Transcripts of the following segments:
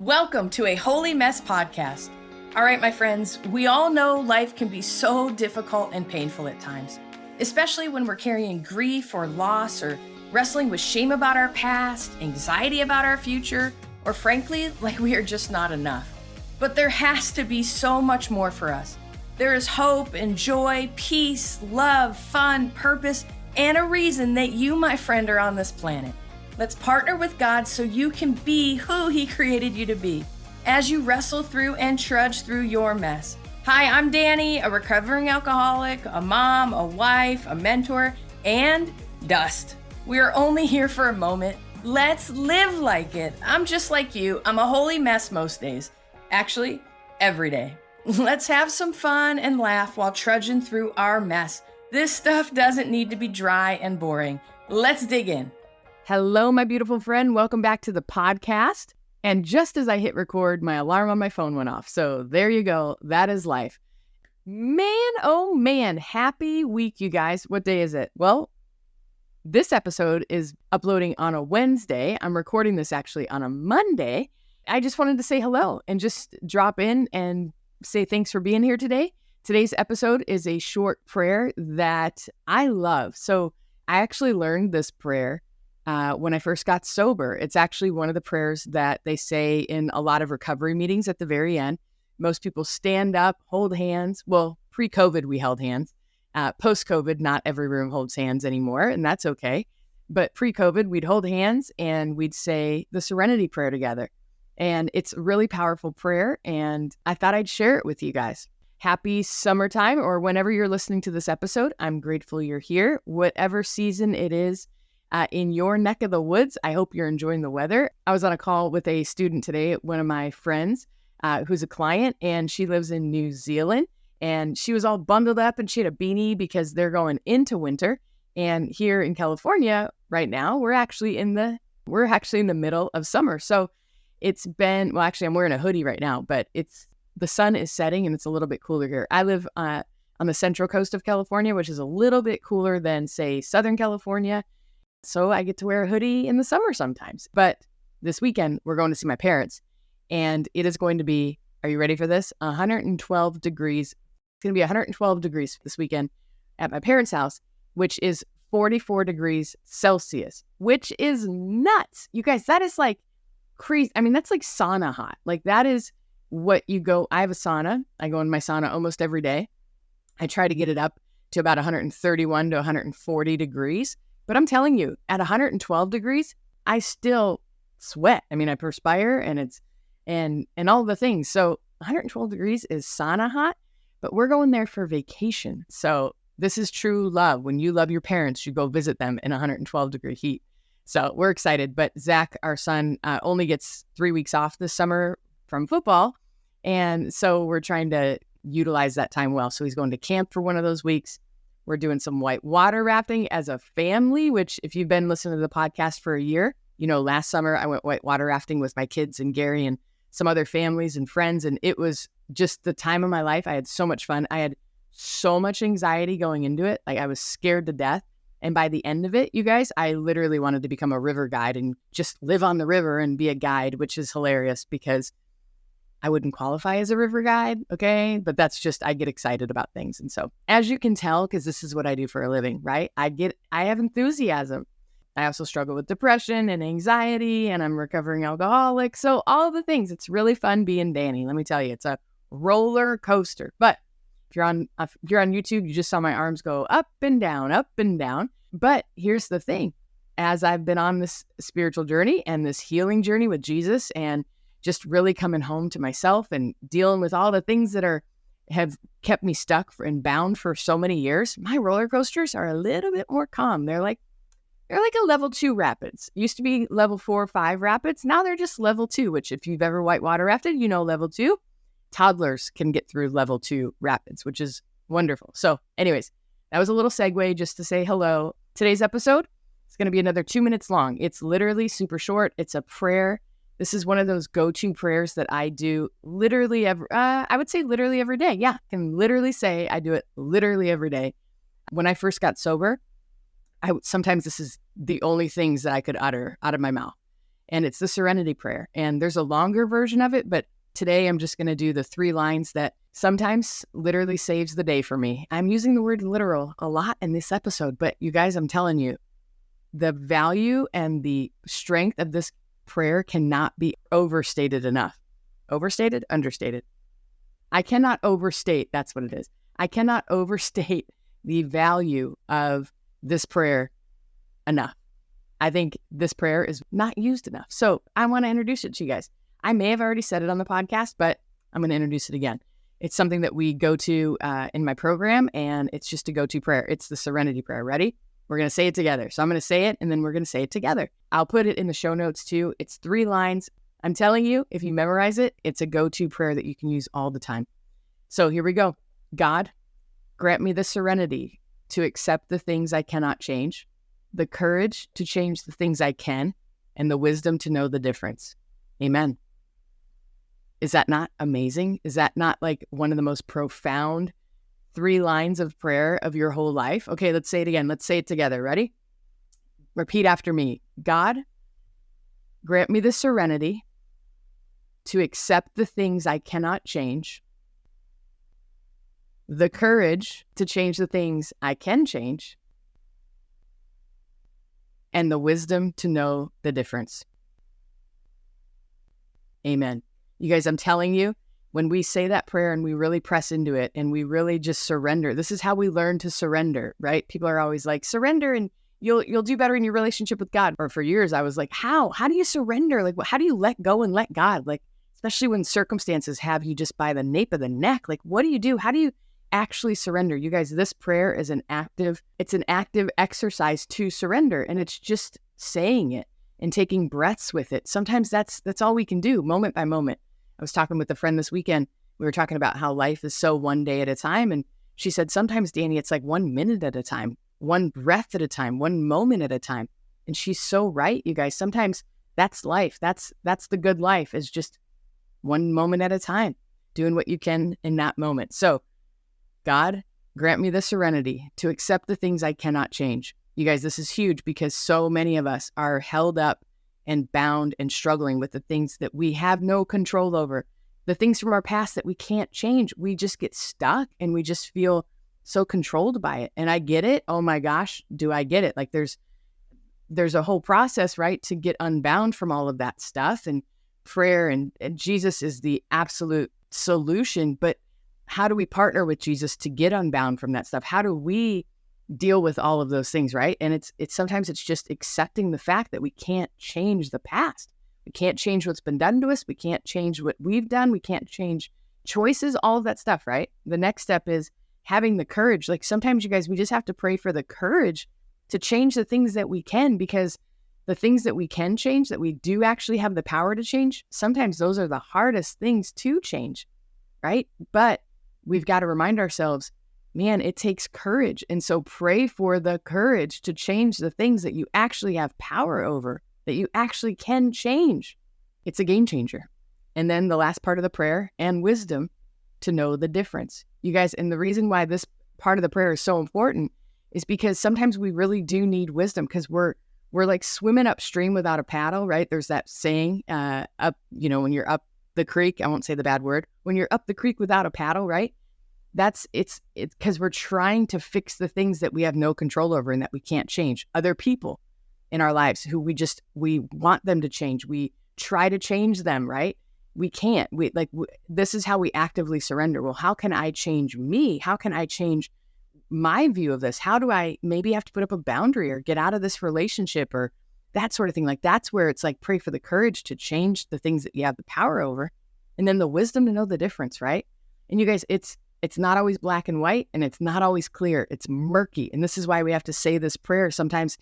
Welcome to a Holy Mess podcast. All right, my friends, we all know life can be so difficult and painful at times, especially when we're carrying grief or loss or wrestling with shame about our past, anxiety about our future, or frankly, like we are just not enough. But there has to be so much more for us. There is hope and joy, peace, love, fun, purpose, and a reason that you, my friend, are on this planet. Let's partner with God so you can be who He created you to be as you wrestle through and trudge through your mess. Hi, I'm Dani, a recovering alcoholic, a mom, a wife, a mentor, and dust. We are only here for a moment. Let's live like it. I'm just like you. I'm a holy mess most days. Actually, every day. Let's have some fun and laugh while trudging through our mess. This stuff doesn't need to be dry and boring. Let's dig in. Hello, my beautiful friend. Welcome back to the podcast. And just as I hit record, my alarm on my phone went off. So there you go. That is life. Man, oh man, happy week, you guys. What day is it? Well, this episode is uploading on a Wednesday. I'm recording this actually on a Monday. I just wanted to say hello and just drop in and say thanks for being here today. Today's episode is a short prayer that I love. So I actually learned this prayer when I first got sober. It's actually one of the prayers that they say in a lot of recovery meetings at the very end. Most people stand up, hold hands. Well, pre-COVID, we held hands. Post-COVID, not every room holds hands anymore, and that's okay. But pre-COVID, we'd hold hands and we'd say the Serenity Prayer together. And it's a really powerful prayer, and I thought I'd share it with you guys. Happy summertime, or whenever you're listening to this episode. I'm grateful you're here. Whatever season it is, in your neck of the woods, I hope you're enjoying the weather. I was on a call with a student today, one of my friends who's a client, and she lives in New Zealand. And she was all bundled up and she had a beanie because they're going into winter. And here in California right now, we're actually in the middle of summer. So it's been, well, actually I'm wearing a hoodie right now, but the sun is setting and it's a little bit cooler here. I live on the central coast of California, which is a little bit cooler than, say, Southern California. So I get to wear a hoodie in the summer sometimes. But this weekend, we're going to see my parents. And it is going to be, are you ready for this? 112 degrees. It's going to be 112 degrees this weekend at my parents' house, which is 44 degrees Celsius, which is nuts. You guys, that is like crazy. I mean, that's like sauna hot. Like that is what you go. I have a sauna. I go in my sauna almost every day. I try to get it up to about 131 to 140 degrees. But I'm telling you, at 112 degrees, I still sweat. I mean, I perspire and all the things. So 112 degrees is sauna hot, but we're going there for vacation. So this is true love. When you love your parents, you go visit them in 112 degree heat. So we're excited. But Zach, our son, only gets 3 weeks off this summer from football. And so we're trying to utilize that time well. So he's going to camp for one of those weeks. We're doing some white water rafting as a family, which if you've been listening to the podcast for a year, you know, last summer I went white water rafting with my kids and Gary and some other families and friends. And it was just the time of my life. I had so much fun. I had so much anxiety going into it. Like I was scared to death. And by the end of it, you guys, I literally wanted to become a river guide and just live on the river and be a guide, which is hilarious because I wouldn't qualify as a river guide, okay? But that's just, I get excited about things. And so, as you can tell, because this is what I do for a living, right? I have enthusiasm. I also struggle with depression and anxiety, and I'm a recovering alcoholic. So all the things, it's really fun being Dani. Let me tell you, it's a roller coaster. But if you're on YouTube, you just saw my arms go up and down, up and down. But here's the thing. As I've been on this spiritual journey and this healing journey with Jesus and just really coming home to myself and dealing with all the things that have kept me stuck and bound for so many years, my roller coasters are a little bit more calm. They're like a level 2 rapids. Used to be level 4 or 5 rapids. Now they're just level 2, which if you've ever whitewater rafted, you know level 2. Toddlers can get through level 2 rapids, which is wonderful. So anyways, that was a little segue just to say hello. Today's episode is going to be another 2 minutes long. It's literally super short. It's a prayer. This is one of those go-to prayers that I do literally I would say literally every day. Yeah, I can literally say I do it literally every day. When I first got sober, sometimes this is the only things that I could utter out of my mouth. and it's the Serenity Prayer. And there's a longer version of it, but today I'm just going to do the 3 lines that sometimes literally saves the day for me. I'm using the word literal a lot in this episode, but you guys, I'm telling you, the value and the strength of this prayer cannot be overstated enough. Overstated? Understated. I cannot overstate. That's what it is. I cannot overstate the value of this prayer enough. I think this prayer is not used enough. So I want to introduce it to you guys. I may have already said it on the podcast, but I'm going to introduce it again. It's something that we go to in my program, and it's just a go-to prayer. It's the Serenity Prayer. Ready? We're going to say it together. So I'm going to say it, and then we're going to say it together. I'll put it in the show notes too. It's 3 lines. I'm telling you, if you memorize it, it's a go-to prayer that you can use all the time. So here we go. God, grant me the serenity to accept the things I cannot change, the courage to change the things I can, and the wisdom to know the difference. Amen. Is that not amazing? Is that not like one of the most profound 3 lines of prayer of your whole life? Okay, let's say it again. Let's say it together. Ready? Repeat after me. God, grant me the serenity to accept the things I cannot change, the courage to change the things I can change, and the wisdom to know the difference. Amen. You guys, I'm telling you, when we say that prayer and we really press into it and we really just surrender, this is how we learn to surrender, right? People are always like, surrender and you'll do better in your relationship with God. Or for years, I was like, how do you surrender? Like, how do you let go and let God? Like, especially when circumstances have you just by the nape of the neck. Like, what do you do? How do you actually surrender? You guys, this prayer is an active exercise to surrender. And it's just saying it and taking breaths with it. Sometimes that's all we can do, moment by moment. I was talking with a friend this weekend. We were talking about how life is so one day at a time. And she said, sometimes, Dani, it's like 1 minute at a time, 1 breath at a time, 1 moment at a time. And she's so right, you guys. Sometimes that's life. That's the good life, is just 1 moment at a time, doing what you can in that moment. So God, grant me the serenity to accept the things I cannot change. You guys, this is huge because so many of us are held up and bound and struggling with the things that we have no control over, the things from our past that we can't change. We just get stuck and we just feel so controlled by it. And I get it. Oh my gosh, do I get it? Like there's a whole process, right, to get unbound from all of that stuff. And prayer and Jesus is the absolute solution. But how do we partner with Jesus to get unbound from that stuff? How do we deal with all of those things, right? And it's sometimes it's just accepting the fact that we can't change the past. We can't change what's been done to us. We can't change what we've done. We can't change choices, all of that stuff, right? The next step is having the courage. Like sometimes, you guys, we just have to pray for the courage to change the things that we can, because the things that we can change, that we do actually have the power to change, sometimes those are the hardest things to change, right? But we've got to remind ourselves, man, it takes courage. And so pray for the courage to change the things that you actually have power over, that you actually can change. It's a game changer. And then the last part of the prayer, and wisdom to know the difference. You guys, and the reason why this part of the prayer is so important is because sometimes we really do need wisdom, because we're like swimming upstream without a paddle, right? There's that saying, when you're up the creek, I won't say the bad word, when you're up the creek without a paddle, right? It's because we're trying to fix the things that we have no control over and that we can't change. Other people in our lives who we want them to change. We try to change them, right? We can't. This is how we actively surrender. Well, how can I change me? How can I change my view of this? How do I maybe have to put up a boundary or get out of this relationship or that sort of thing? Like that's where it's like, pray for the courage to change the things that you have the power over, and then the wisdom to know the difference, right? And you guys, it's not always black and white, and it's not always clear. It's murky. And this is why we have to say this prayer. Sometimes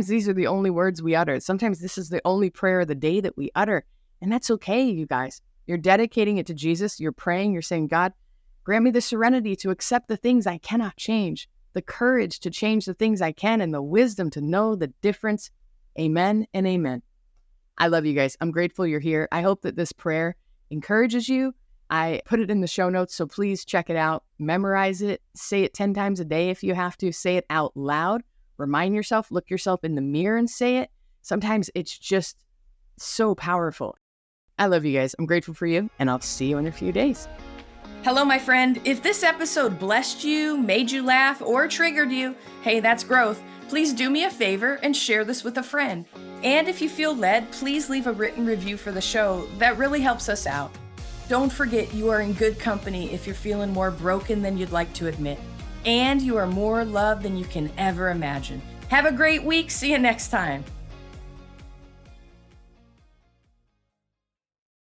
these are the only words we utter. Sometimes this is the only prayer of the day that we utter. And that's okay, you guys. You're dedicating it to Jesus. You're praying. You're saying, God, grant me the serenity to accept the things I cannot change, the courage to change the things I can, and the wisdom to know the difference. Amen and amen. I love you guys. I'm grateful you're here. I hope that this prayer encourages you. I put it in the show notes, so please check it out. Memorize it. Say it 10 times a day if you have to. Say it out loud. Remind yourself, look yourself in the mirror and say it. Sometimes it's just So powerful. I love you guys. I'm grateful for you, and I'll see you in a few days. Hello, my friend. If this episode blessed you, made you laugh, or triggered you, hey, that's growth. Please do me a favor and share this with a friend. And if you feel led, please leave a written review for the show. That really helps us out. Don't forget you are in good company if you're feeling more broken than you'd like to admit. And you are more loved than you can ever imagine. Have a great week. See you next time.